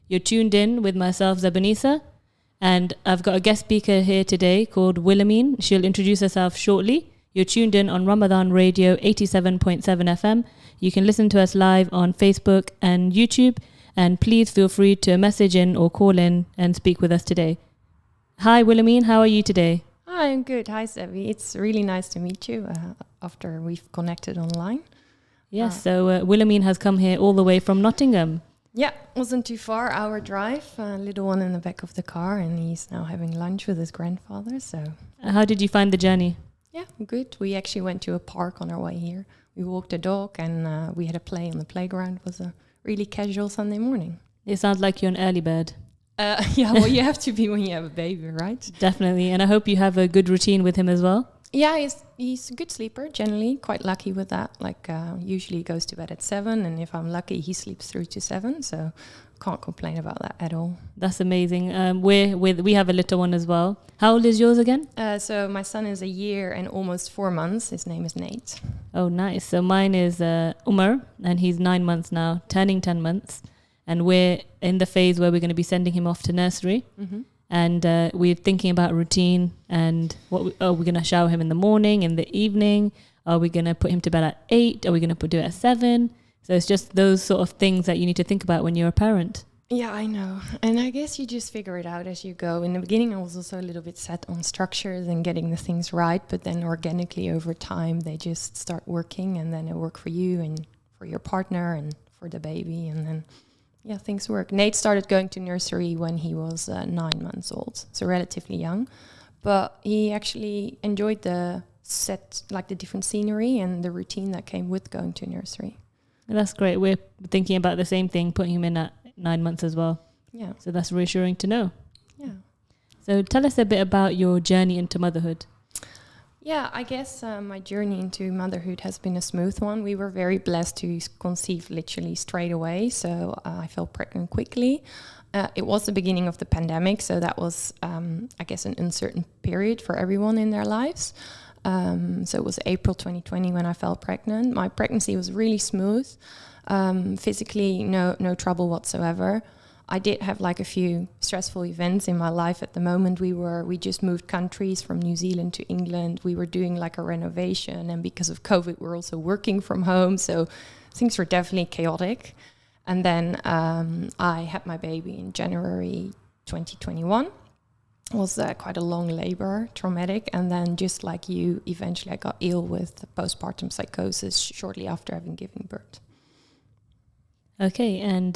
You're tuned in with myself, Zebunisa, and I've got a guest speaker here today called Willemijn. She'll introduce herself shortly. You're tuned in on Ramadan Radio 87.7 FM. You can listen to us live on Facebook and YouTube, and please feel free to message in or call in and speak with us today. Hi, Willemijn. How are you today? Hi, I'm good. Hi, Sebi. It's really nice to meet you after we've connected online. Yes, so Willemijn has come here all the way from Nottingham. Yeah, wasn't too far, hour drive. Little one in the back of the car, and he's now having lunch with his grandfather. So, how did you find the journey? Yeah, good. We actually went to a park on our way here. We walked the dog, and we had a play on the playground. It was a really casual Sunday morning. It sounds like you're an early bird. Yeah, well, you have to be when you have a baby, right? Definitely, and I hope you have a good routine with him as well. Yeah, he's a good sleeper, generally. Quite lucky with that. Like, usually he goes to bed at 7, and if I'm lucky, he sleeps through to 7. So can't complain about that at all. That's amazing. We have a little one as well. How old is yours again? So my son is a year and almost 4 months. His name is Nate. Oh, nice. So mine is Umar, and he's 9 months now, turning 10 months. And we're in the phase where we're going to be sending him off to nursery. Mm-hmm. And we're thinking about routine and we're going to shower him in the morning, in the evening. Are we going to put him to bed at 8? Are we going to do it at 7? So it's just those sort of things that you need to think about when you're a parent. Yeah, I know. And I guess you just figure it out as you go. In the beginning, I was also a little bit set on structures and getting the things right. But then organically over time, they just start working. And then it work for you and for your partner and for the baby. And then... yeah, things work. Nate started going to nursery when he was 9 months old, so relatively young. But he actually enjoyed the set, like the different scenery and the routine that came with going to nursery. That's great. We're thinking about the same thing, putting him in at 9 months as well. Yeah. So that's reassuring to know. Yeah. So tell us a bit about your journey into motherhood. Yeah, I guess my journey into motherhood has been a smooth one. We were very blessed to conceive literally straight away, so I fell pregnant quickly. It was the beginning of the pandemic, so that was, I guess, an uncertain period for everyone in their lives. So it was April 2020 when I fell pregnant. My pregnancy was really smooth. Physically, no trouble whatsoever. I did have like a few stressful events in my life at the moment. We just moved countries from New Zealand to England. We were doing like a renovation, and because of COVID, we're also working from home. So things were definitely chaotic. And then I had my baby in January 2021. It was quite a long labor, traumatic. And then just like you, eventually I got ill with postpartum psychosis shortly after having given birth. Okay, and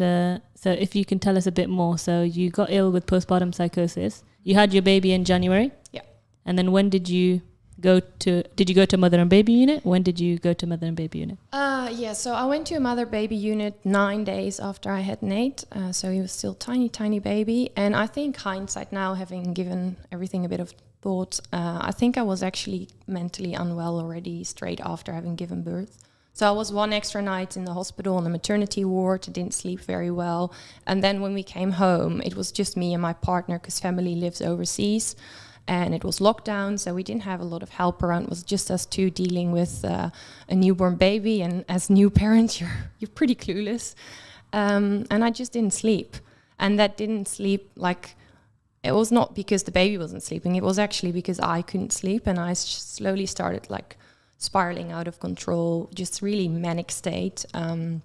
so if you can tell us a bit more. So you got ill with postpartum psychosis. You had your baby in January? Yeah. And then when did you go to mother and baby unit? When did you go to mother and baby unit? Yeah, so I went to a mother baby unit 9 days after I had Nate. So he was still tiny baby. And I think hindsight now, having given everything a bit of thought, I think I was actually mentally unwell already straight after having given birth. So I was 1 extra night in the hospital on the maternity ward. I didn't sleep very well. And then when we came home, it was just me and my partner because family lives overseas. And it was lockdown, so we didn't have a lot of help around. It was just us two dealing with a newborn baby. And as new parents, you're pretty clueless. And I just didn't sleep. And that didn't sleep, like, it was not because the baby wasn't sleeping. It was actually because I couldn't sleep. And I slowly started, like, spiraling out of control, just really manic state. And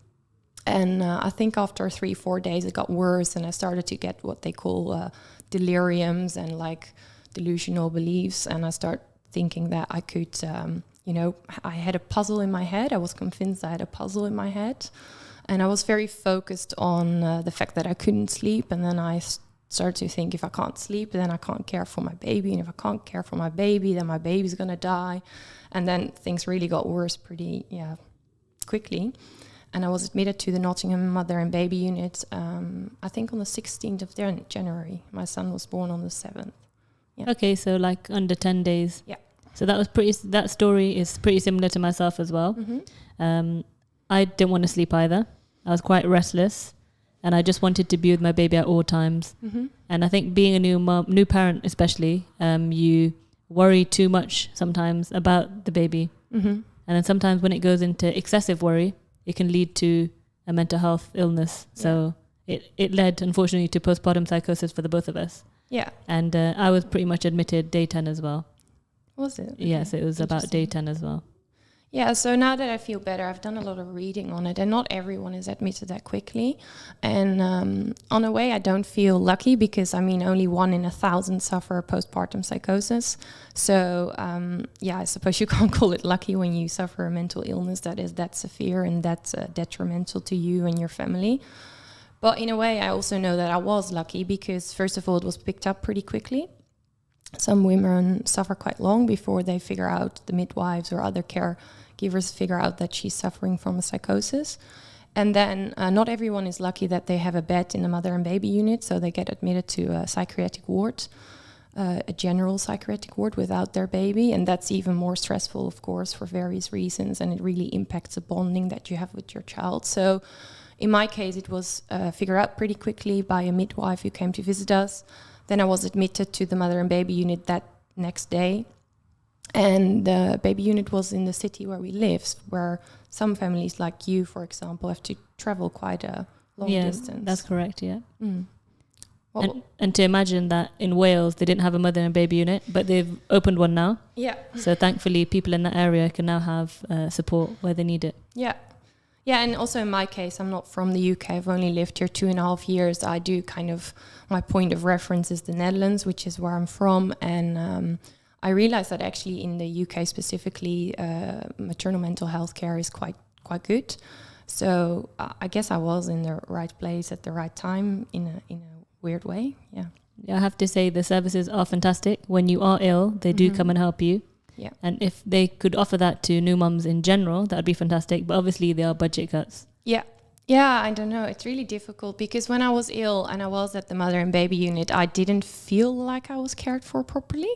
I think after 3-4 days, it got worse. And I started to get what they call deliriums and, like, delusional beliefs. And I start thinking that I could, I had a puzzle in my head. I was convinced I had a puzzle in my head. And I was very focused on the fact that I couldn't sleep. And then I started to think, if I can't sleep, then I can't care for my baby. And if I can't care for my baby, then my baby's going to die. And then things really got worse pretty quickly. And I was admitted to the Nottingham Mother and Baby Unit, I think on the 16th of January. My son was born on the 7th. Yeah. Okay, so like under 10 days. Yeah. So that story is pretty similar to myself as well. Mm-hmm. I didn't want to sleep either. I was quite restless, and I just wanted to be with my baby at all times. Mm-hmm. And I think being a new parent especially, you worry too much sometimes about the baby. Mm-hmm. And then sometimes when it goes into excessive worry, it can lead to a mental health illness. So it led, unfortunately, to postpartum psychosis for the both of us. Yeah. And I was pretty much admitted day 10 as well. Was it? Yes, it was about day 10 as well. Yeah, so now that I feel better, I've done a lot of reading on it, and not everyone is admitted that quickly. And on a way, I don't feel lucky because, I mean, only 1 in 1,000 suffer postpartum psychosis. So, yeah, I suppose you can't call it lucky when you suffer a mental illness that is that severe and that detrimental to you and your family. But in a way, I also know that I was lucky because, first of all, it was picked up pretty quickly. Some women suffer quite long before they figure out, the midwives or other caregivers figure out that she's suffering from a psychosis. And then not everyone is lucky that they have a bed in the mother and baby unit, so they get admitted to a psychiatric ward, a general psychiatric ward without their baby. And that's even more stressful, of course, for various reasons, and it really impacts the bonding that you have with your child. So in my case, it was figured out pretty quickly by a midwife who came to visit us. Then I was admitted to the mother and baby unit that next day. And the baby unit was in the city where we live, where some families like you, for example, have to travel quite a long distance. That's correct, yeah. Mm. And to imagine that in Wales, they didn't have a mother and baby unit, but they've opened one now. Yeah. So thankfully, people in that area can now have support where they need it. Yeah. Yeah, and also in my case, I'm not from the UK. I've only lived here 2.5 years. I do kind of, my point of reference is the Netherlands, which is where I'm from. And I realized that actually in the UK specifically, maternal mental health care is quite good. So I guess I was in the right place at the right time in a weird way. Yeah. I have to say the services are fantastic. When you are ill, they do come and help you. Yeah. And if they could offer that to new mums in general, that would be fantastic. But obviously there are budget cuts. Yeah. Yeah, I don't know. It's really difficult because when I was ill and I was at the mother and baby unit, I didn't feel like I was cared for properly.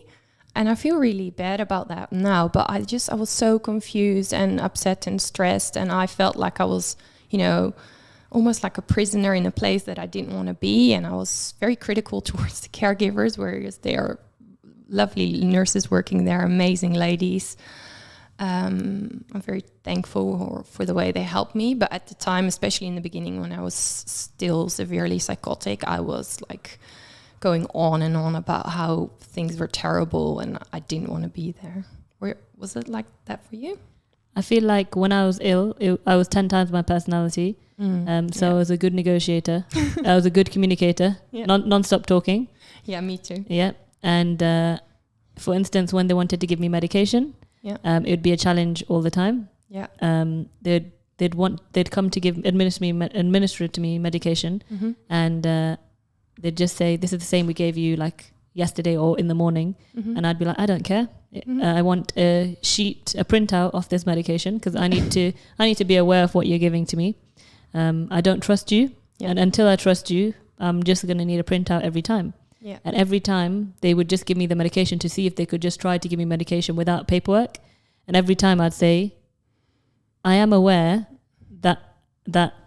And I feel really bad about that now. But I was so confused and upset and stressed. And I felt like I was, almost like a prisoner in a place that I didn't want to be. And I was very critical towards the caregivers, whereas they are lovely nurses working there, amazing ladies. I'm very thankful for the way they helped me. But at the time, especially in the beginning when I was still severely psychotic, I was like going on and on about how things were terrible and I didn't want to be there. Was it like that for you? I feel like when I was ill, I was 10 times my personality. I was a good negotiator. I was a good communicator, non-stop talking. Yeah, me too. Yeah. And for instance, when they wanted to give me medication, it would be a challenge all the time. Yeah. They'd come to administer to me medication, and they'd just say, "This is the same we gave you like yesterday or in the morning," and I'd be like, "I don't care. I want a printout of this medication because I need to be aware of what you're giving to me. I don't trust you, and until I trust you, I'm just going to need a printout every time." Yeah. And every time they would just give me the medication to see if they could just try to give me medication without paperwork. And every time I'd say, I am aware that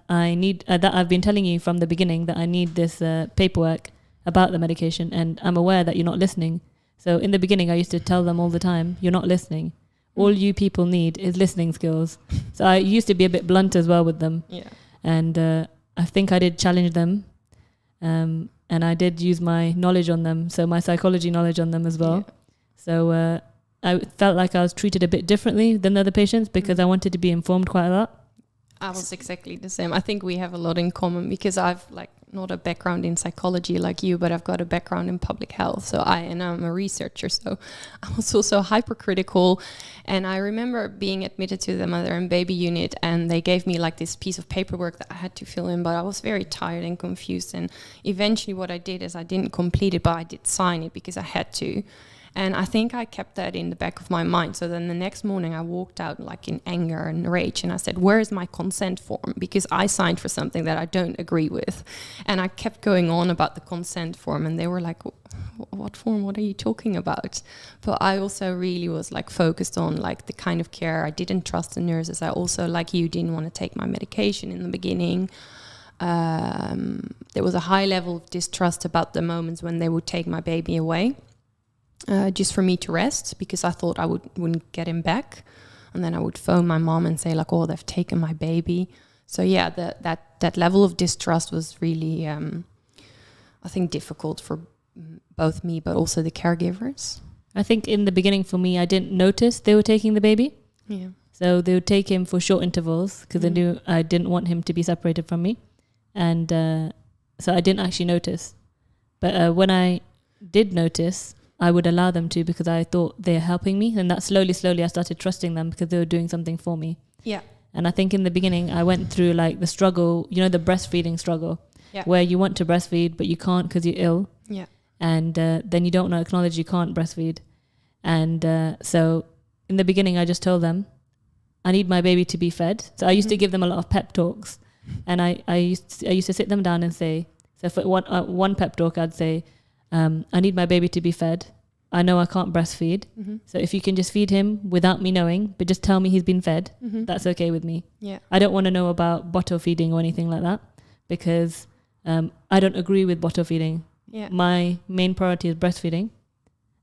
I need, that I've been telling you from the beginning that I need this paperwork about the medication. And I'm aware that you're not listening. So in the beginning, I used to tell them all the time, you're not listening. All you people need is listening skills. So I used to be a bit blunt as well with them. Yeah. And I think I did challenge them. And I did use my knowledge on them, so my psychology knowledge on them as well. Yeah. So I felt like I was treated a bit differently than the other patients because I wanted to be informed quite a lot. I was exactly the same. I think we have a lot in common because I've not a background in psychology like you, but I've got a background in public health. So I'm a researcher. So I was also hypercritical. And I remember being admitted to the mother and baby unit and they gave me like this piece of paperwork that I had to fill in, but I was very tired and confused. And eventually what I did is I didn't complete it, but I did sign it because I had to. And I think I kept that in the back of my mind. So then the next morning I walked out like in anger and rage and I said, where is my consent form? Because I signed for something that I don't agree with. And I kept going on about the consent form and they were like, what form? What are you talking about? But I also really was like focused on like the kind of care. I didn't trust the nurses. I also, like you, didn't want to take my medication in the beginning. There was a high level of distrust about the moments when they would take my baby away. Just for me to rest because I thought I wouldn't get him back. And then I would phone my mom and say like, oh, they've taken my baby. So yeah, that level of distrust was really, I think, difficult for both me, but also the caregivers. I think in the beginning for me, I didn't notice they were taking the baby. Yeah. So they would take him for short intervals because they knew I didn't want him to be separated from me. And so I didn't actually notice. But when I did notice, I would allow them to because I thought they're helping me. And that slowly I started trusting them because they were doing something for me. Yeah. And I think in the beginning, I went through like the struggle, you know, the breastfeeding struggle, where you want to breastfeed, but you can't because you're ill. Yeah. And then you don't want to acknowledge you can't breastfeed. And so in the beginning, I just told them, I need my baby to be fed. So I used to give them a lot of pep talks. And I used to sit them down and say, so for one pep talk, I'd say, I need my baby to be fed. I know I can't breastfeed. So if you can just feed him without me knowing, but just tell me he's been fed, that's okay with me. Yeah. I don't want to know about bottle feeding or anything like that because I don't agree with bottle feeding. Yeah. My main priority is breastfeeding.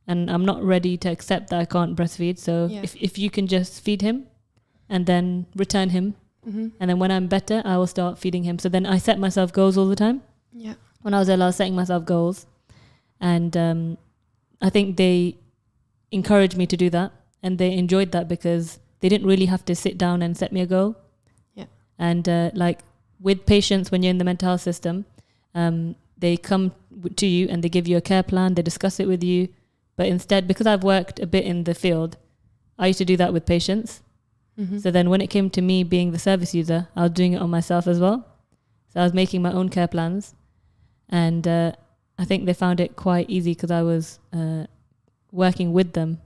And I'm not ready to accept that I can't breastfeed. So if you can just feed him and then return him, and then when I'm better, I will start feeding him. So then I set myself goals all the time. Yeah. When I was ill, I was setting myself goals. And I think they encouraged me to do that. And they enjoyed that because they didn't really have to sit down and set me a goal. Yeah. And like with patients, when you're in the mental health system, they come to you and they give you a care plan. They discuss it with you. But instead, because I've worked a bit in the field, I used to do that with patients. So then when it came to me being the service user, I was doing it on myself as well. So I was making my own care plans. And I think they found it quite easy because I was working with them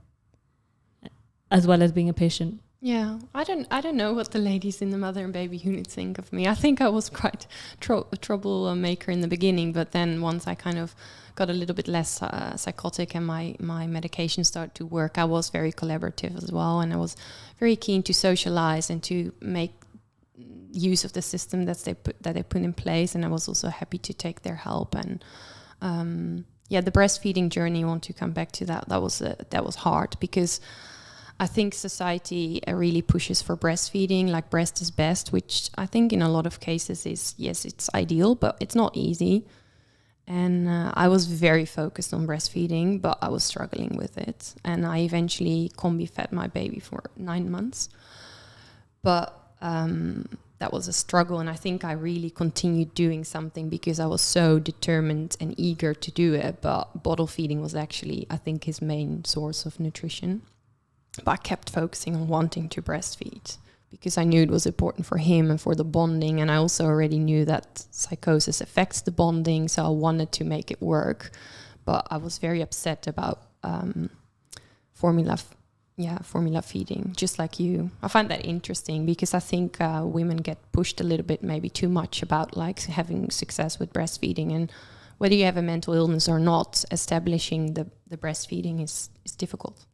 as well as being a patient. Yeah, I don't know what the ladies in the mother and baby unit think of me. I think I was quite a troublemaker in the beginning, but then once I kind of got a little bit less psychotic and my medication started to work, I was very collaborative as well, and I was very keen to socialize and to make use of the system that they put in place, and I was also happy to take their help. And the breastfeeding journey, I want to come back to that. That was hard because I think society really pushes for breastfeeding, like breast is best, which I think in a lot of cases is, yes, it's ideal, but it's not easy. And I was very focused on breastfeeding, but I was struggling with it. And I eventually combi fed my baby for 9 months. But that was a struggle. And I think I really continued doing something because I was so determined and eager to do it. But bottle feeding was actually, I think, his main source of nutrition. But I kept focusing on wanting to breastfeed because I knew it was important for him and for the bonding. And I also already knew that psychosis affects the bonding, so I wanted to make it work. But I was very upset about formula feeding, just like you. I find that interesting because I think women get pushed a little bit maybe too much about like having success with breastfeeding. And whether you have a mental illness or not, establishing the breastfeeding is difficult.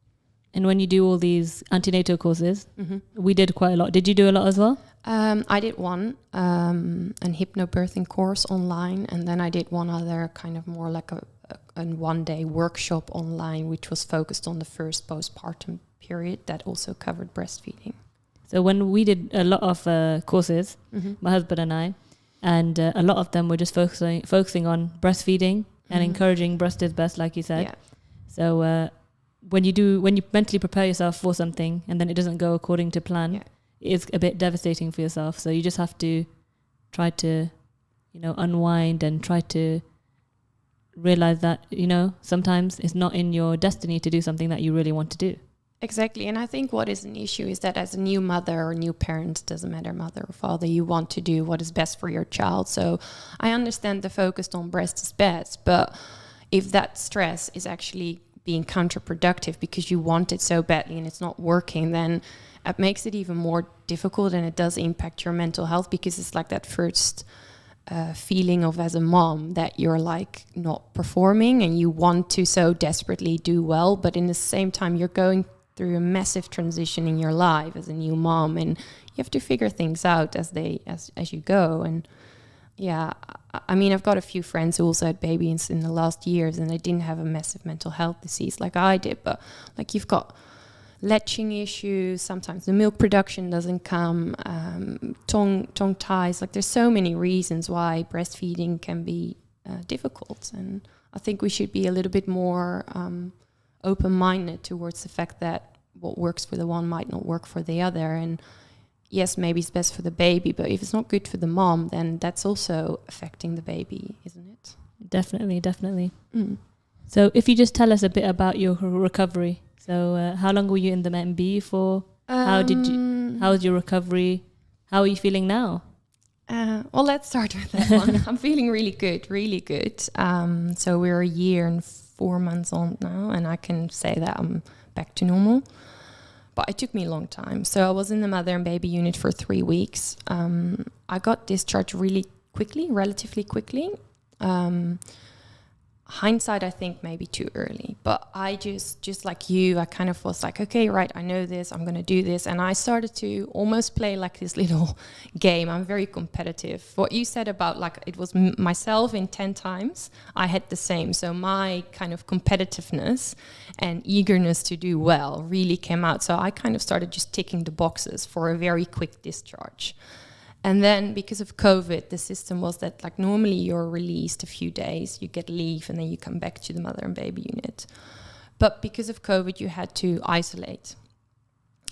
And when you do all these antenatal courses, we did quite a lot. Did you do a lot as well? I did one, an hypnobirthing course online, and then I did one other kind of more like a one-day workshop online, which was focused on the first postpartum period that also covered breastfeeding. So when we did a lot of courses, my husband and I, and a lot of them were just focusing on breastfeeding and encouraging breast is best, like you said. Yeah. So when you mentally prepare yourself for something and then it doesn't go according to plan, it's a bit devastating for yourself. So you just have to try to, unwind and try to realize that, sometimes it's not in your destiny to do something that you really want to do. Exactly. And I think what is an issue is that as a new mother or new parent, doesn't matter mother or father, you want to do what is best for your child. So I understand the focus on breast is best, but if that stress is actually being counterproductive because you want it so badly and it's not working, then it makes it even more difficult, and it does impact your mental health because it's like that first feeling of as a mom that you're like not performing and you want to so desperately do well, but in the same time you're going through a massive transition in your life as a new mom, and you have to figure things out as you go. And yeah, I mean, I've got a few friends who also had babies in the last years and they didn't have a massive mental health disease like I did. But like you've got latching issues. Sometimes the milk production doesn't come, tongue ties. Like there's so many reasons why breastfeeding can be difficult. And I think we should be a little bit more open-minded towards the fact that what works for the one might not work for the other. And yes, maybe it's best for the baby, but if it's not good for the mom, then that's also affecting the baby, isn't it? Definitely. So if you just tell us a bit about your recovery. So how long were you in the MB for? How was your recovery? How are you feeling now? Well, let's start with that one. I'm feeling really good. So we're a year and 4 months on now, and I can say that I'm back to normal. But it took me a long time. So I was in the mother and baby unit for 3 weeks. I got discharged relatively quickly. Hindsight, I think maybe too early, but I just like you, I kind of was like, okay, right, I know this, I'm going to do this. And I started to almost play like this little game. I'm very competitive. What you said about like, it was myself in 10 times, I had the same. So my kind of competitiveness and eagerness to do well really came out. So I kind of started just ticking the boxes for a very quick discharge. And then because of COVID, the system was that like normally you're released a few days, you get leave, and then you come back to the mother and baby unit. But because of COVID, you had to isolate.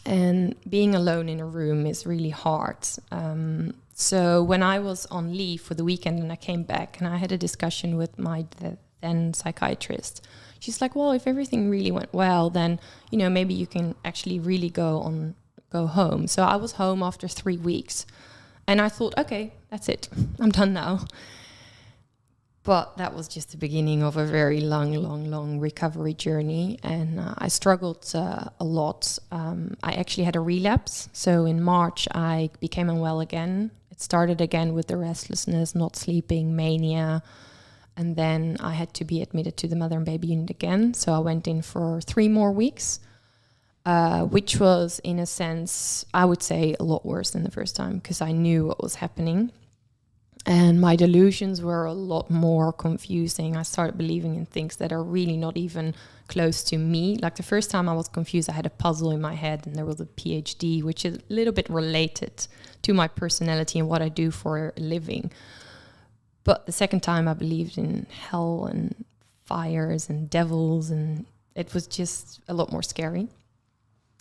And being alone in a room is really hard. So when I was on leave for the weekend and I came back and I had a discussion with my then psychiatrist, she's like, well, if everything really went well, then, you know, maybe you can actually really go home. So I was home after 3 weeks. And I thought, okay, that's it. I'm done now. But that was just the beginning of a very long recovery journey. And I struggled a lot. I actually had a relapse. So in March, I became unwell again. It started again with the restlessness, not sleeping, mania. And then I had to be admitted to the mother and baby unit again. So I went in for 3 more weeks. Which was, in a sense, I would say a lot worse than the first time because I knew what was happening. And my delusions were a lot more confusing. I started believing in things that are really not even close to me. Like the first time I was confused, I had a puzzle in my head and there was a PhD, which is a little bit related to my personality and what I do for a living. But the second time I believed in hell and fires and devils, and it was just a lot more scary.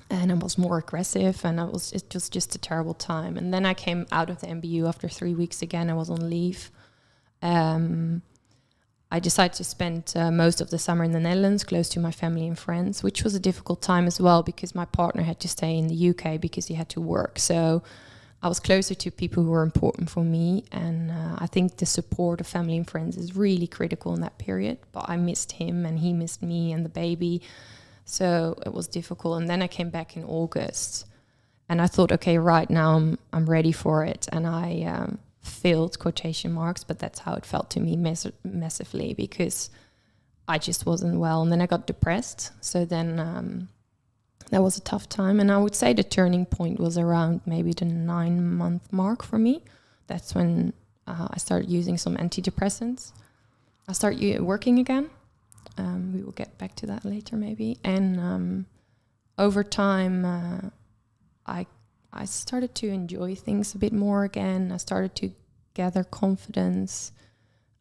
And I was more aggressive, and it was just a terrible time. And then I came out of the MBU after 3 weeks again. I was on leave. I decided to spend most of the summer in the Netherlands, close to my family and friends, which was a difficult time as well because my partner had to stay in the UK because he had to work. So I was closer to people who were important for me. And I think the support of family and friends is really critical in that period. But I missed him, and he missed me and the baby. So it was difficult. And then I came back in August and I thought, okay, right now I'm ready for it. And I failed quotation marks, but that's how it felt to me massively because I just wasn't well. And then I got depressed. So then that was a tough time. And I would say the turning point was around maybe the 9-month mark for me. That's when I started using some antidepressants. I started working again. We will get back to that later maybe. And over time, I started to enjoy things a bit more again. I started to gather confidence.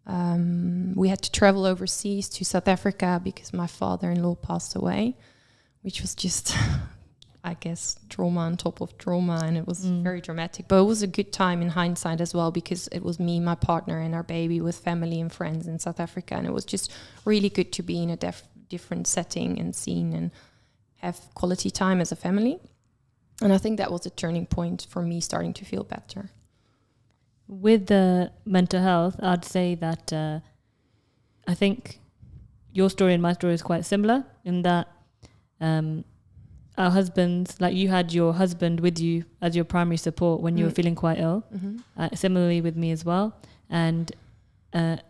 We had to travel overseas to South Africa because my father-in-law passed away, which was just, I guess, trauma on top of trauma. And it was very dramatic. But it was a good time in hindsight as well because it was me, my partner, and our baby with family and friends in South Africa. And it was just really good to be in a different setting and scene and have quality time as a family. And I think that was a turning point for me starting to feel better. With the mental health, I'd say that I think your story and my story is quite similar in that our husbands, like you had your husband with you as your primary support when you were feeling quite ill. Similarly with me as well. And I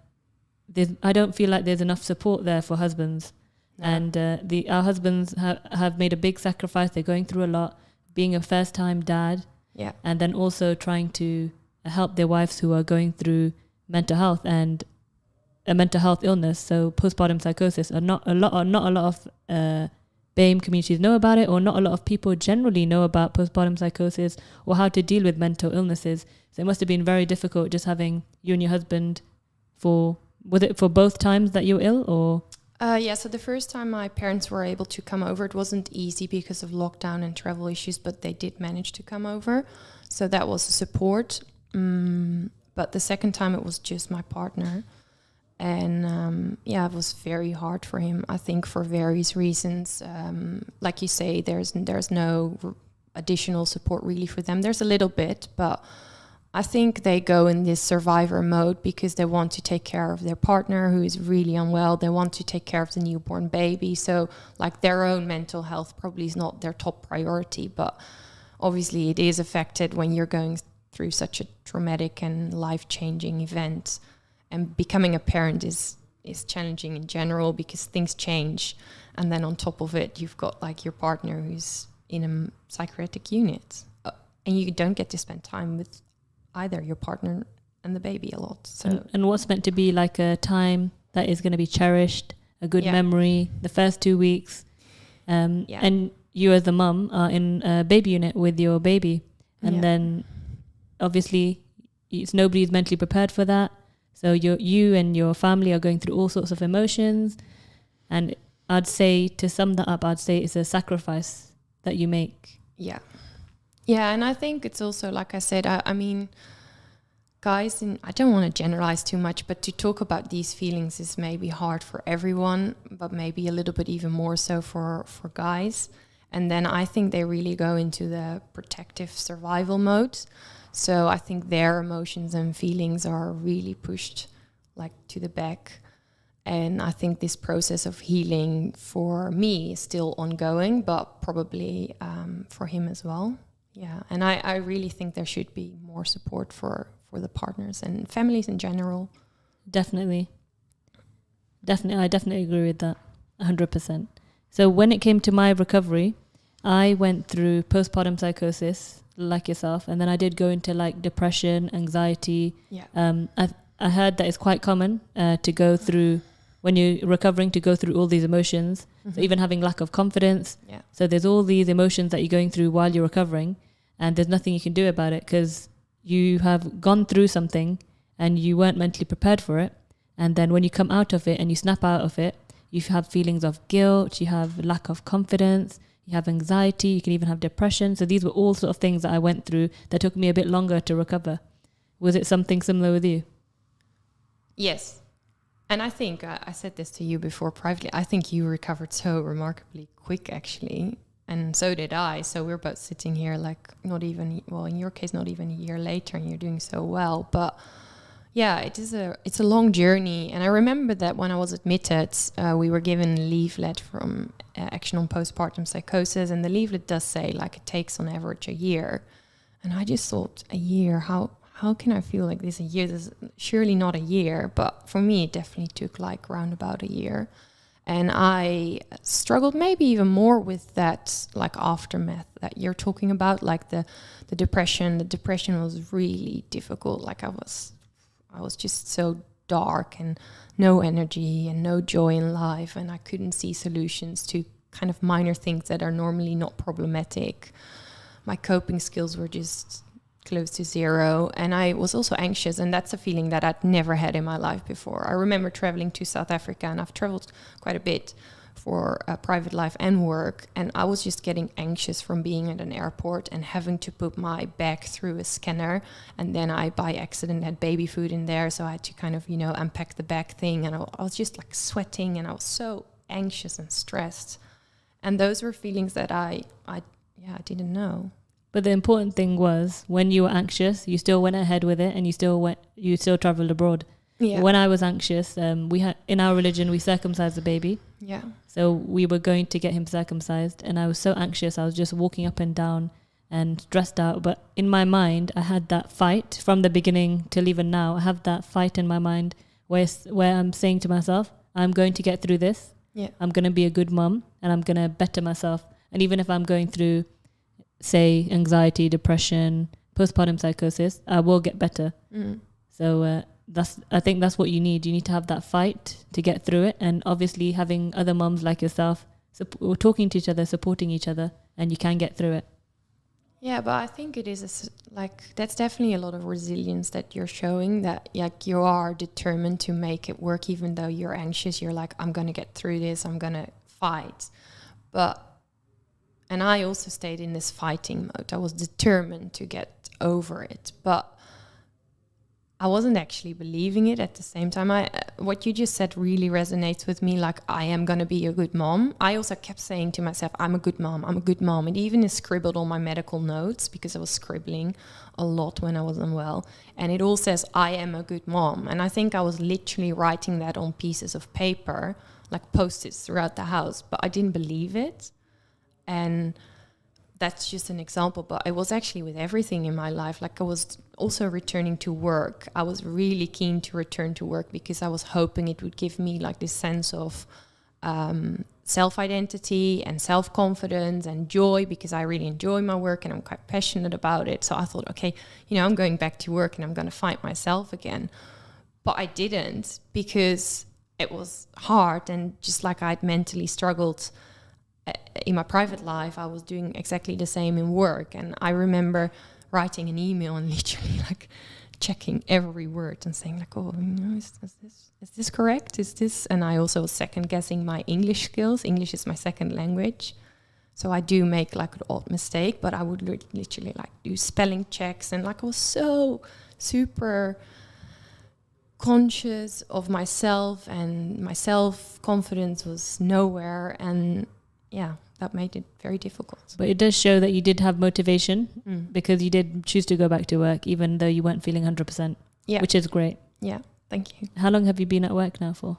don't feel like there's enough support there for husbands. No. And our husbands have made a big sacrifice. They're going through a lot, being a first-time dad. Yeah. And then also trying to help their wives who are going through mental health and a mental health illness. So postpartum psychosis are not a lot of BAME communities know about it, or not a lot of people generally know about postpartum psychosis or how to deal with mental illnesses. So it must have been very difficult just having you and your husband was it for both times that you were ill, or? So the first time my parents were able to come over, it wasn't easy because of lockdown and travel issues, but they did manage to come over. So that was a support. But the second time it was just my partner. And it was very hard for him, I think, for various reasons. Like you say, there's no additional support really for them. There's a little bit, but I think they go in this survivor mode because they want to take care of their partner who is really unwell. They want to take care of the newborn baby. So like their own mental health probably is not their top priority, but obviously it is affected when you're going through such a traumatic and life-changing event. And becoming a parent is challenging in general because things change. And then on top of it, you've got like your partner who's in a psychiatric unit. And you don't get to spend time with either your partner and the baby a lot. So and what's meant to be like a time that is going to be cherished, a good memory, the first 2 weeks. And you as the mum are in a baby unit with your baby. And then obviously nobody's mentally prepared for that. So you and your family are going through all sorts of emotions. And I'd say, to sum that up, I'd say it's a sacrifice that you make. Yeah. Yeah, and I think it's also, like I said, I mean, guys, I don't want to generalize too much, but to talk about these feelings is maybe hard for everyone, but maybe a little bit even more so for guys. And then I think they really go into the protective survival mode. So I think their emotions and feelings are really pushed like to the back. And I think this process of healing for me is still ongoing, but probably for him as well. Yeah. And I really think there should be more support for the partners and families in general. Definitely. I definitely agree with that 100%. So when it came to my recovery, I went through postpartum psychosis like yourself, and then I did go into like depression, anxiety. I heard that it's quite common to go through when you're recovering, to go through all these emotions. So even having lack of confidence. So there's all these emotions that you're going through while you're recovering, and there's nothing you can do about it because you have gone through something and you weren't mentally prepared for it. And then when you come out of it and you snap out of it, you have feelings of guilt, you have lack of confidence, you have anxiety, you can even have depression. So these were all sort of things that I went through that took me a bit longer to recover. Was it something similar with you? Yes. And I think, I said this to you before privately, I think you recovered so remarkably quick, actually. And so did I. So we're both sitting here like not even, well, in your case, not even a year later, and you're doing so well. But yeah, it's a long journey. And I remember that when I was admitted, we were given a leaflet from Action on Postpartum Psychosis. And the leaflet does say like it takes on average a year. And I just thought, a year, how can I feel like this a year? This is surely not a year. But for me, it definitely took like around about a year. And I struggled maybe even more with that like aftermath that you're talking about, like the depression. The depression was really difficult. Like I was just so dark and no energy and no joy in life. And I couldn't see solutions to kind of minor things that are normally not problematic. My coping skills were just close to zero. And I was also anxious. And that's a feeling that I'd never had in my life before. I remember traveling to South Africa, and I've traveled quite a bit for private life and work. And I was just getting anxious from being at an airport and having to put my bag through a scanner. And then I, by accident, had baby food in there. So I had to kind of, unpack the bag thing. And I was just like sweating, and I was so anxious and stressed. And those were feelings that I didn't know. But the important thing was, when you were anxious, you still went ahead with it, and you still traveled abroad. Yeah. When I was anxious, we had, in our religion, we circumcised the baby. Yeah. So we were going to get him circumcised, and I was so anxious. I was just walking up and down and stressed out. But in my mind, I had that fight from the beginning till even now. I have that fight in my mind where I'm saying to myself, I'm going to get through this. Yeah. I'm going to be a good mum, and I'm going to better myself. And even if I'm going through, say, anxiety, depression, postpartum psychosis, I will get better. So I think that's what you need. You need to have that fight to get through it. And obviously having other mums like yourself talking to each other, supporting each other, and you can get through it. Yeah, but I think it is that's definitely a lot of resilience that you're showing, that like you are determined to make it work, even though you're anxious. You're like, I'm going to get through this. I'm going to fight. And I also stayed in this fighting mode. I was determined to get over it, but I wasn't actually believing it at the same time. What you just said really resonates with me. Like, I am going to be a good mom. I also kept saying to myself, I'm a good mom. I'm a good mom. It even is scribbled on my medical notes, because I was scribbling a lot when I was unwell. And it all says, I am a good mom. And I think I was literally writing that on pieces of paper, like Post-its throughout the house. But I didn't believe it. And that's just an example, but it was actually with everything in my life. Like, I was also returning to work. I was really keen to return to work because I was hoping it would give me like this sense of self-identity and self-confidence and joy, because I really enjoy my work and I'm quite passionate about it. So I thought, okay, I'm going back to work and I'm going to find myself again. But I didn't, because it was hard, and just like I'd mentally struggled in my private life, I was doing exactly the same in work. And I remember writing an email and literally like checking every word and saying like, oh, is this correct? Is this? And I also was second guessing my English skills. English is my second language. So I do make like an odd mistake, but I would literally like do spelling checks. And like, I was so super conscious of myself, and my self-confidence was nowhere. And yeah, that made it very difficult. But it does show that you did have motivation, because you did choose to go back to work, even though you weren't feeling 100%, which is great. Yeah, thank you. How long have you been at work now for?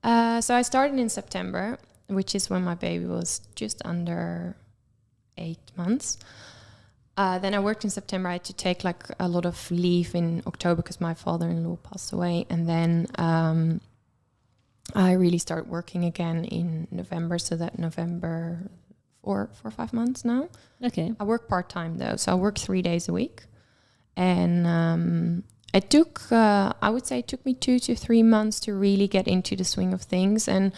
So I started in September, which is when my baby was just under 8 months. Then I worked in September. I had to take like a lot of leave in October because my father-in-law passed away. And then I really started working again in November, so that November, 4 or 5 months now. Okay. I work part-time though, so I work 3 days a week. And it took, I would say it took me 2 to 3 months to really get into the swing of things. And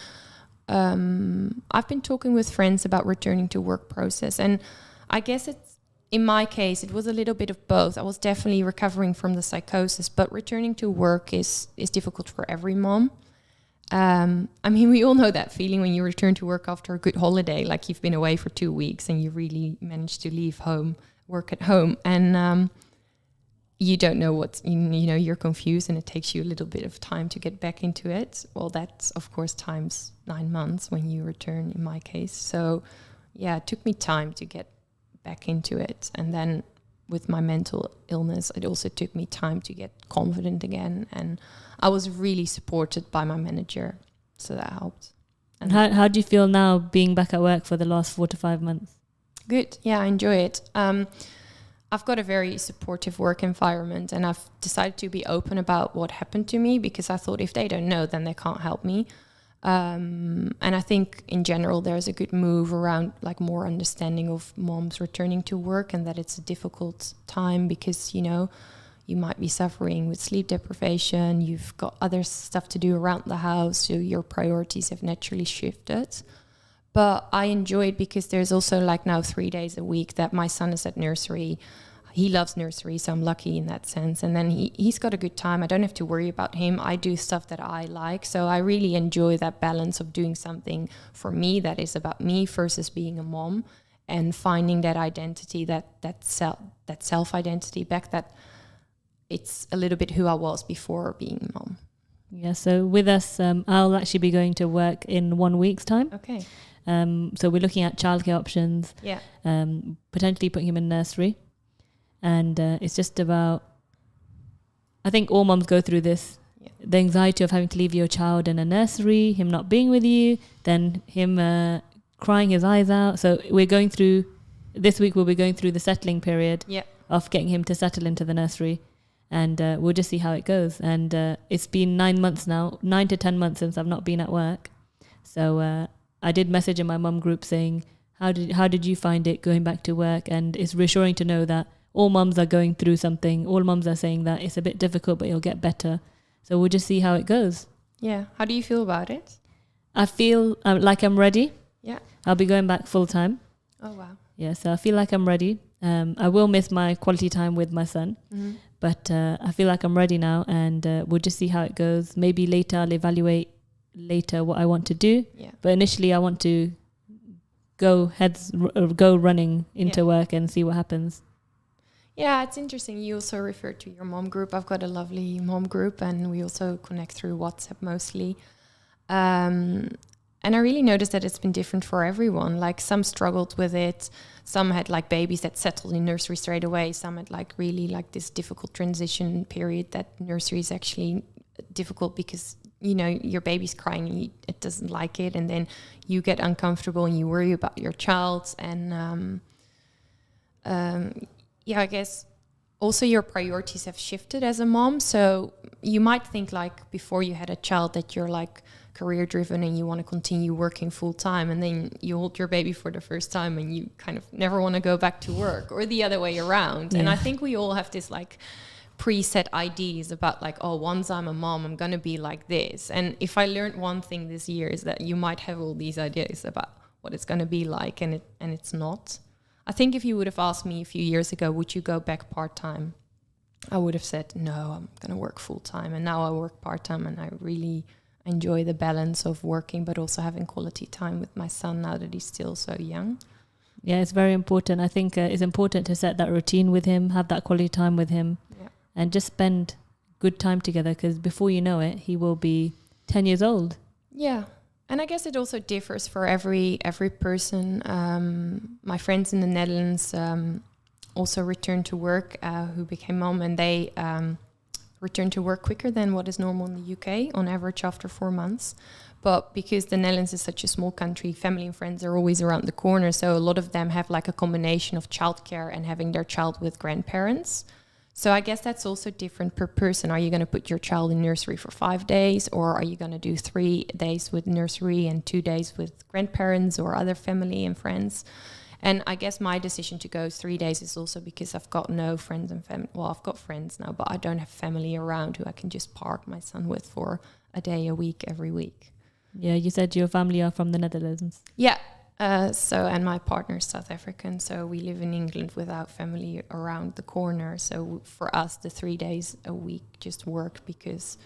I've been talking with friends about returning to work process. And I guess in my case, it was a little bit of both. I was definitely recovering from the psychosis, but returning to work is difficult for every mom. I mean, we all know that feeling when you return to work after a good holiday, like you've been away for 2 weeks and you really managed to leave home, work at home, and you don't know what, you're confused, and it takes you a little bit of time to get back into it. Well, that's of course times 9 months when you return in my case. So yeah, it took me time to get back into it. And then with my mental illness, it also took me time to get confident again. And I was really supported by my manager, so that helped. And how do you feel now being back at work for the last 4 to 5 months? Good. Yeah, I enjoy it. I've got a very supportive work environment, and I've decided to be open about what happened to me, because I thought if they don't know, then they can't help me. And I think in general, there's a good move around like more understanding of moms returning to work, and that it's a difficult time because, you might be suffering with sleep deprivation. You've got other stuff to do around the house, so your priorities have naturally shifted. But I enjoy it because there's also like now 3 days a week that my son is at nursery. He loves nursery, so I'm lucky in that sense. And then he's got a good time. I don't have to worry about him. I do stuff that I like. So I really enjoy that balance of doing something for me that is about me versus being a mom, and finding that identity, that self-identity back, that it's a little bit who I was before being a mom. Yeah, so with us, I'll actually be going to work in 1 week's time. Okay. So we're looking at childcare options, potentially putting him in nursery. And it's just about, I think all moms go through this, the anxiety of having to leave your child in a nursery, him not being with you, then him crying his eyes out. So this week we'll be going through the settling period of getting him to settle into the nursery. And we'll just see how it goes. And it's been 9 months now, 9 to 10 months since I've not been at work. So I did message in my mum group saying, how did you find it going back to work? And it's reassuring to know that all mums are going through something. All mums are saying that it's a bit difficult, but it'll get better. So we'll just see how it goes. Yeah. How do you feel about it? I feel like I'm ready. Yeah. I'll be going back full time. Oh, wow. Yeah, so I feel like I'm ready. I will miss my quality time with my son, but I feel like I'm ready now, and we'll just see how it goes. Maybe later I'll evaluate what I want to do. Yeah. But initially I want to go running into work and see what happens. Yeah, it's interesting. You also referred to your mom group. I've got a lovely mom group, and we also connect through WhatsApp mostly. And I really noticed that it's been different for everyone. Like some struggled with it. Some had like babies that settled in nursery straight away. Some had like really like this difficult transition period that nursery is actually difficult because, you know, your baby's crying and it doesn't like it. And then you get uncomfortable and you worry about your child. And yeah, I guess also your priorities have shifted as a mom. So you might think like before you had a child that you're like career driven and you want to continue working full time, and then you hold your baby for the first time and you kind of never want to go back to work, or the other way around. Yeah. And I think we all have this like preset ideas about like, oh, once I'm a mom, I'm going to be like this. And if I learned one thing this year is that you might have all these ideas about what it's going to be like, and it's not. I think if you would have asked me a few years ago, would you go back part-time? I would have said, no, I'm going to work full-time. And now I work part-time, and I really enjoy the balance of working, but also having quality time with my son now that he's still so young. Yeah, it's very important. I think it's important to set that routine with him, have that quality time with him, and just spend good time together, because before you know it, he will be 10 years old. Yeah. And I guess it also differs for every person. My friends in the Netherlands also returned to work, who became mom, and they returned to work quicker than what is normal in the UK, on average after 4 months. But because the Netherlands is such a small country, family and friends are always around the corner. So a lot of them have like a combination of childcare and having their child with grandparents. So I guess that's also different per person. Are you going to put your child in nursery for 5 days, or are you going to do 3 days with nursery and 2 days with grandparents or other family and friends? And I guess my decision to go 3 days is also because I've got no friends and family. Well, I've got friends now, but I don't have family around who I can just park my son with for a day a week every week. Yeah, you said your family are from the Netherlands. Yeah. And my partner is South African, so we live in England without family around the corner. So for us, the 3 days a week just worked because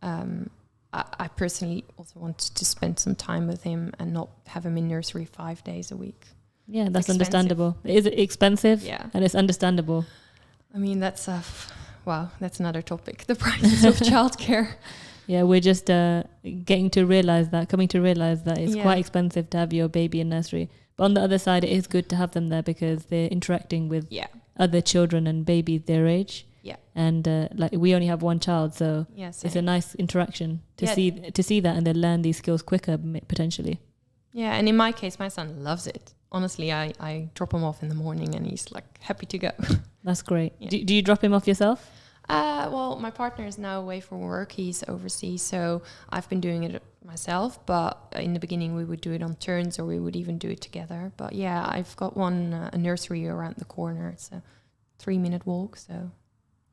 I personally also wanted to spend some time with him and not have him in nursery 5 days a week. Yeah, that's understandable. Is it expensive? Yeah. And it's understandable. I mean, that's that's another topic, the prices of childcare. Yeah, we're just coming to realize that it's quite expensive to have your baby in nursery. But on the other side, it is good to have them there because they're interacting with other children and babies their age. Yeah. And like we only have one child, so it's a nice interaction to see that, and they learn these skills quicker potentially. Yeah, and in my case, my son loves it. Honestly, I drop him off in the morning and he's like happy to go. That's great. Yeah. Do you drop him off yourself? Well, my partner is now away from work. He's overseas, so I've been doing it myself. But in the beginning, we would do it on turns, or we would even do it together. But yeah, I've got a nursery around the corner. It's a 3-minute walk, so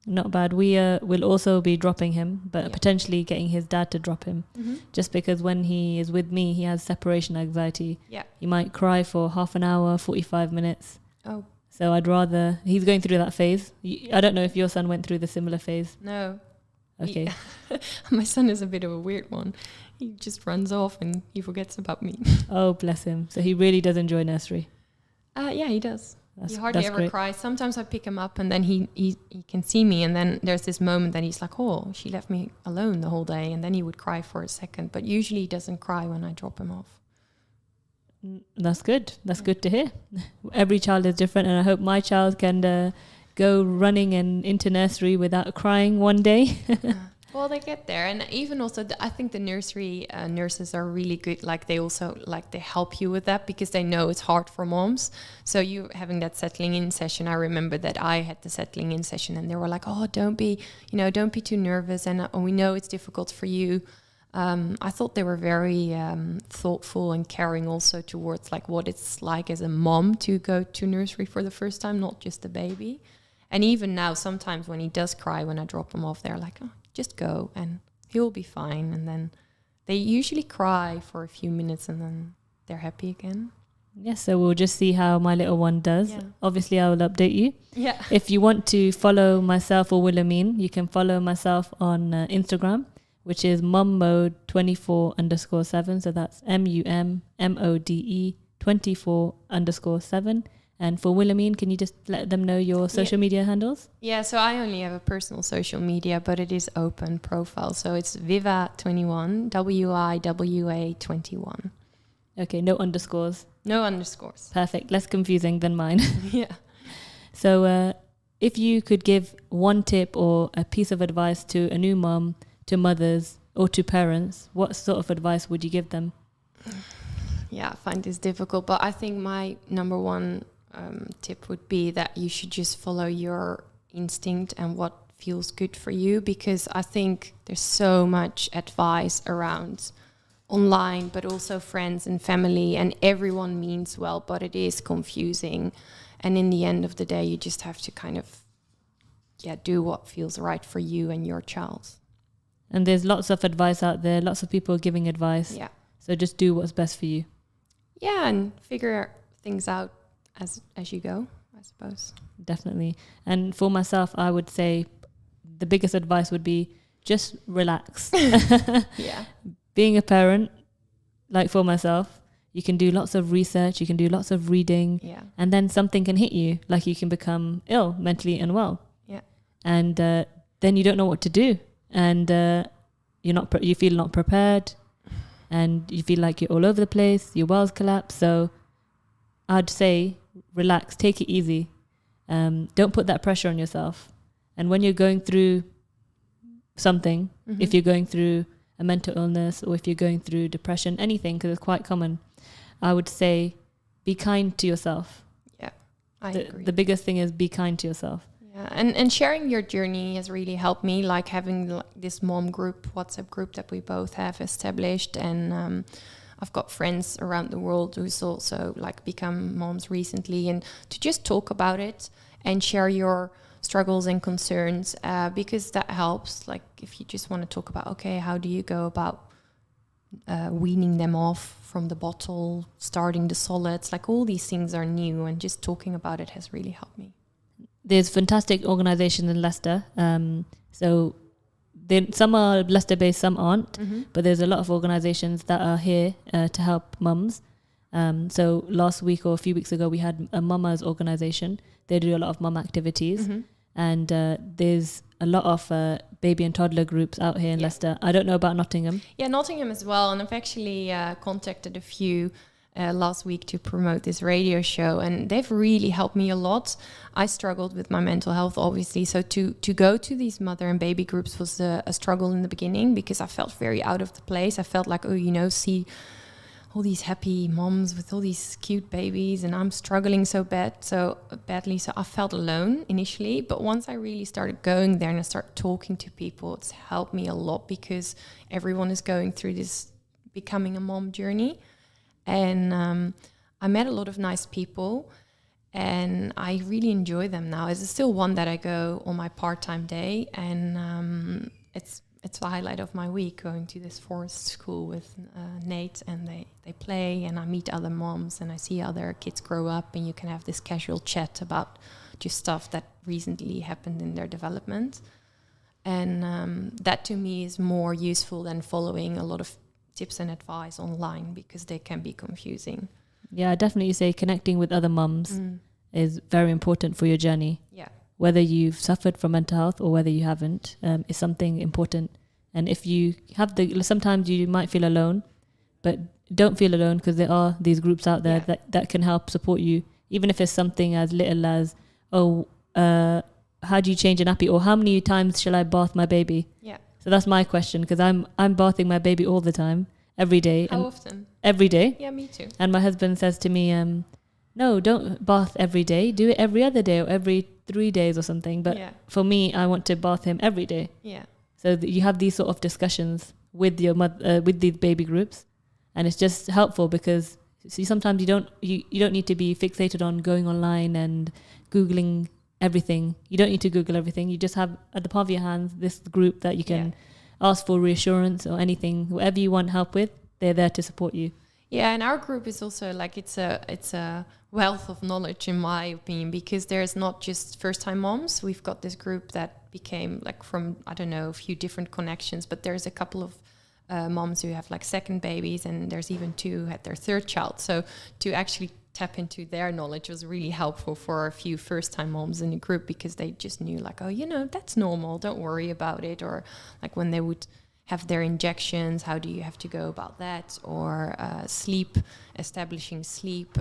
not bad. We will also be dropping him, but potentially getting his dad to drop him, just because when he is with me, he has separation anxiety. Yeah, he might cry for half an hour, 45 minutes. Oh. So I'd rather... He's going through that phase. I don't know if your son went through the similar phase. No. Okay. My son is a bit of a weird one. He just runs off and he forgets about me. Oh, bless him. So he really does enjoy nursery. Yeah, he does. He hardly ever cries. Sometimes I pick him up and then he can see me, and then there's this moment that he's like, oh, she left me alone the whole day, and then he would cry for a second. But usually he doesn't cry when I drop him off. That's good. That's good to hear. Every child is different, and I hope my child can go running and into nursery without crying one day. Well, they get there, and even also, I think the nursery nurses are really good. Like they also they help you with that because they know it's hard for moms. So you having that settling in session. I remember that I had the settling in session, and they were like, "Oh, don't be too nervous, and we know it's difficult for you." I thought they were very thoughtful and caring also towards what it's like as a mom to go to nursery for the first time, not just the baby. And even now, sometimes when he does cry, when I drop him off, they're like, oh, just go and he will be fine. And then they usually cry for a few minutes and then they're happy again. Yes, so we'll just see how my little one does. Yeah. Obviously, I will update you. Yeah. If you want to follow myself or Willemijn, you can follow myself on Instagram, which is mummode24_7. So that's MUMMODE 24_7. And for Willemijn, can you just let them know your social media handles? Yeah, so I only have a personal social media, but it is open profile. So it's Viva21, WIWA21. Okay, no underscores. No underscores. Perfect. Less confusing than mine. Yeah. So if you could give one tip or a piece of advice to a new mom, to mothers or to parents, what sort of advice would you give them? Yeah, I find this difficult, but I think my number one tip would be that you should just follow your instinct and what feels good for you, because I think there's so much advice around online, but also friends and family, and everyone means well, but it is confusing. And in the end of the day, you just have to kind of do what feels right for you and your child. And there's lots of advice out there, lots of people giving advice. Yeah. So just do what's best for you. Yeah, and figure things out as you go, I suppose. Definitely. And for myself, I would say the biggest advice would be just relax. Yeah. Being a parent, like for myself, you can do lots of research, you can do lots of reading, and then something can hit you, like you can become ill, mentally unwell. Yeah. And then you don't know what to do, and you feel not prepared, and you feel like you're all over the place, your world's collapsed. So I'd say relax, take it easy. Don't put that pressure on yourself. And when you're going through something, if you're going through a mental illness or if you're going through depression, anything, because it's quite common, I would say be kind to yourself. Yeah, I agree. The biggest thing is be kind to yourself. Yeah, and sharing your journey has really helped me, like having this mom group, WhatsApp group that we both have established. And I've got friends around the world who's also like become moms recently, and to just talk about it and share your struggles and concerns, because that helps. Like if you just want to talk about, okay, how do you go about weaning them off from the bottle, starting the solids, like all these things are new, and just talking about it has really helped me. There's fantastic organizations in Leicester. So some are Leicester based, some aren't, but there's a lot of organizations that are here to help mums. So last week or a few weeks ago, we had a Mama's organization. They do a lot of mum activities. And there's a lot of baby and toddler groups out here in Leicester. I don't know about Nottingham. Yeah, Nottingham as well. And I've actually contacted a few last week to promote this radio show, and they've really helped me a lot. I struggled with my mental health, obviously. So to go to these mother and baby groups was a struggle in the beginning, because I felt very out of the place. I felt like, see all these happy moms with all these cute babies, and I'm struggling so badly. So I felt alone initially, but once I really started going there and I started talking to people, it's helped me a lot, because everyone is going through this becoming a mom journey. And I met a lot of nice people, and I really enjoy them now. It's still one that I go on my part-time day, and it's the highlight of my week, going to this forest school with Nate, and they play, and I meet other moms, and I see other kids grow up, and you can have this casual chat about just stuff that recently happened in their development. And that to me is more useful than following a lot of tips and advice online, because they can be confusing. Yeah, I definitely say connecting with other mums is very important for your journey. Yeah. Whether you've suffered from mental health or whether you haven't, is something important. And if you have sometimes you might feel alone, but don't feel alone, because there are these groups out there that can help support you, even if it's something as little as, how do you change a nappy, or how many times shall I bath my baby? Yeah. So that's my question, because I'm bathing my baby all the time, every day. How often? Every day. Yeah, me too. And my husband says to me, no, don't bath every day. Do it every other day or every 3 days or something. But for me, I want to bath him every day. Yeah. So you have these sort of discussions with your mother, with these baby groups, and it's just helpful, because sometimes you don't need to be fixated on going online and Googling everything. You don't need to Google everything. You just have at the palm of your hands this group that you can ask for reassurance or anything, whatever you want help with, they're there to support you. Yeah, and our group is also like it's a wealth of knowledge in my opinion, because there's not just first-time moms. We've got this group that became like from, I don't know, a few different connections, but there's a couple of moms who have like second babies, and there's even 2 who had their third child. So to actually tap into their knowledge was really helpful for a few first-time moms in the group, because they just knew like, oh, you know, that's normal, don't worry about it. Or like when they would have their injections, how do you have to go about that? Or sleep, establishing sleep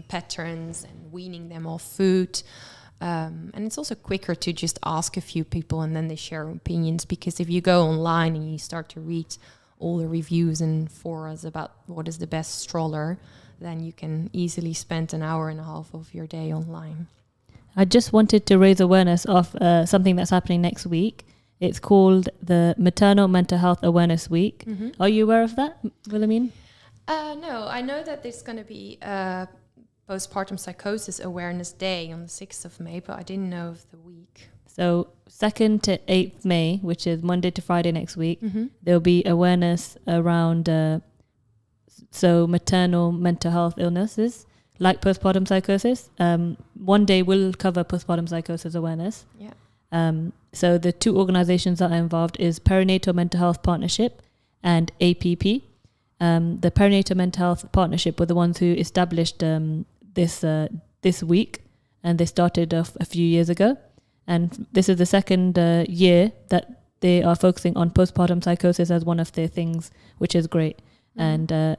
patterns and weaning them off food. And it's also quicker to just ask a few people and then they share opinions, because if you go online and you start to read all the reviews and forums about what is the best stroller, then you can easily spend an hour and a half of your day online. I just wanted to raise awareness of something that's happening next week. It's called the Maternal Mental Health Awareness Week. Mm-hmm. Are you aware of that, Willemijn? No, I know that there's going to be Postpartum Psychosis Awareness Day on the 6th of May, but I didn't know of the week. So 2nd to 8th May, which is Monday to Friday next week, there'll be awareness around maternal mental health illnesses like postpartum psychosis. One day we'll cover postpartum psychosis awareness. Yeah. So the 2 organizations that are involved is Perinatal Mental Health Partnership and APP. The Perinatal Mental Health Partnership were the ones who established this week, and they started off a few years ago. And this is the second year that they are focusing on postpartum psychosis as one of their things, which is great. And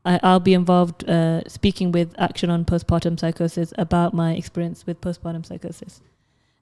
I'll be involved speaking with Action on Postpartum Psychosis about my experience with postpartum psychosis.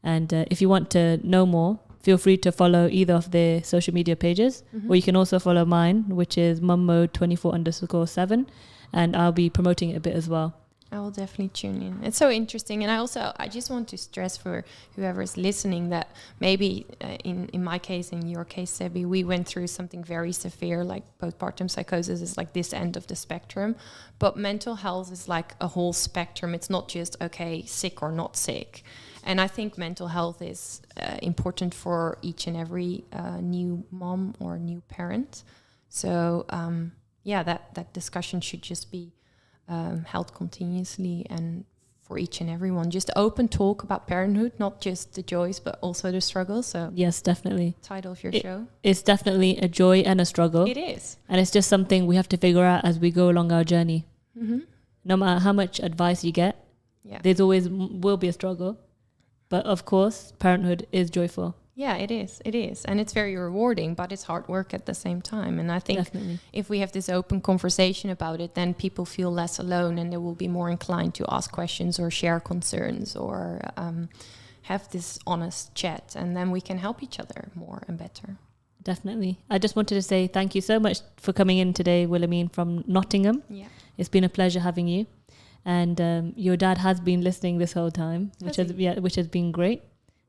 And if you want to know more, feel free to follow either of their social media pages, or you can also follow mine, which is mummode24_7, and I'll be promoting it a bit as well. I will definitely tune in. It's so interesting. And I just want to stress for whoever is listening that maybe in my case, in your case, Sebi, we went through something very severe, like postpartum psychosis is like this end of the spectrum. But mental health is like a whole spectrum. It's not just, okay, sick or not sick. And I think mental health is important for each and every new mom or new parent. So, that discussion should just be held continuously and for each and everyone. Just open talk about parenthood, not just the joys, but also the struggles. So yes, definitely. Title of your show. It's definitely a joy and a struggle. It is. And it's just something we have to figure out as we go along our journey. No matter how much advice you get, there's always will be a struggle. But of course, parenthood is joyful. Yeah, it is. It is. And it's very rewarding, but it's hard work at the same time. And I think if we have this open conversation about it, then people feel less alone and they will be more inclined to ask questions or share concerns or have this honest chat. And then we can help each other more and better. Definitely. I just wanted to say thank you so much for coming in today, Willemijn, from Nottingham. Yeah. It's been a pleasure having you. And your dad has been listening this whole time, which has been great.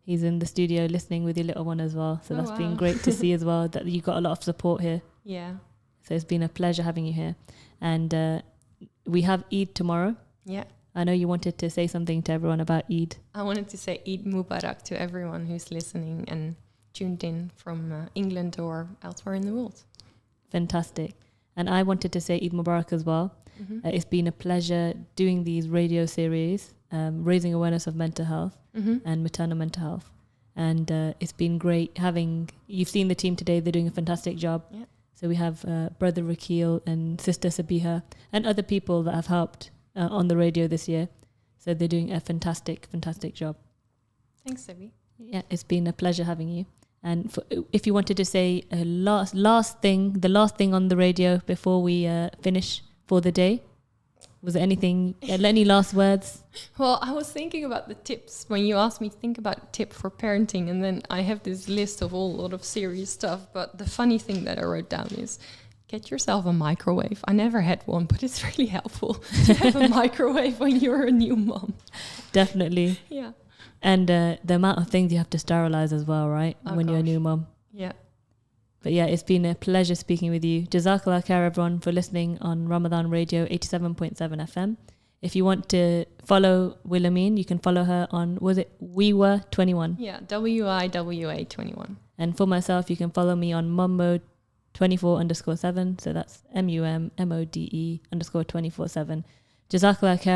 He's in the studio listening with your little one as well. So that's been great to see as well, that you got a lot of support here. Yeah. So it's been a pleasure having you here. And we have Eid tomorrow. Yeah. I know you wanted to say something to everyone about Eid. I wanted to say Eid Mubarak to everyone who's listening and tuned in from England or elsewhere in the world. Fantastic. And I wanted to say Eid Mubarak as well. It's been a pleasure doing these radio series, raising awareness of mental health and maternal mental health. And it's been great you've seen the team today, they're doing a fantastic job. Yeah. So we have brother Rakil and sister Sabiha and other people that have helped on the radio this year. So they're doing a fantastic, fantastic job. Thanks, Sabi. Yeah, it's been a pleasure having you. And if you wanted to say a last thing on the radio before we finish for the day, was there anything, any last words? Well, I was thinking about the tips when you asked me to think about a tip for parenting, and then I have this list of a lot of serious stuff, but the funny thing that I wrote down is get yourself a microwave. I never had one, but it's really helpful to have a microwave when you're a new mom. Definitely. Yeah. And the amount of things you have to sterilize as well, right? When you're a new mom. Yeah. But yeah, it's been a pleasure speaking with you. Jazakallah khair, everyone, for listening on Ramadan Radio 87.7 FM. If you want to follow Willemijn, you can follow her on, WIWA21? Yeah, WIWA21. And for myself, you can follow me on 24_7. So that's MUMMODE_24/7. Jazakallah khair.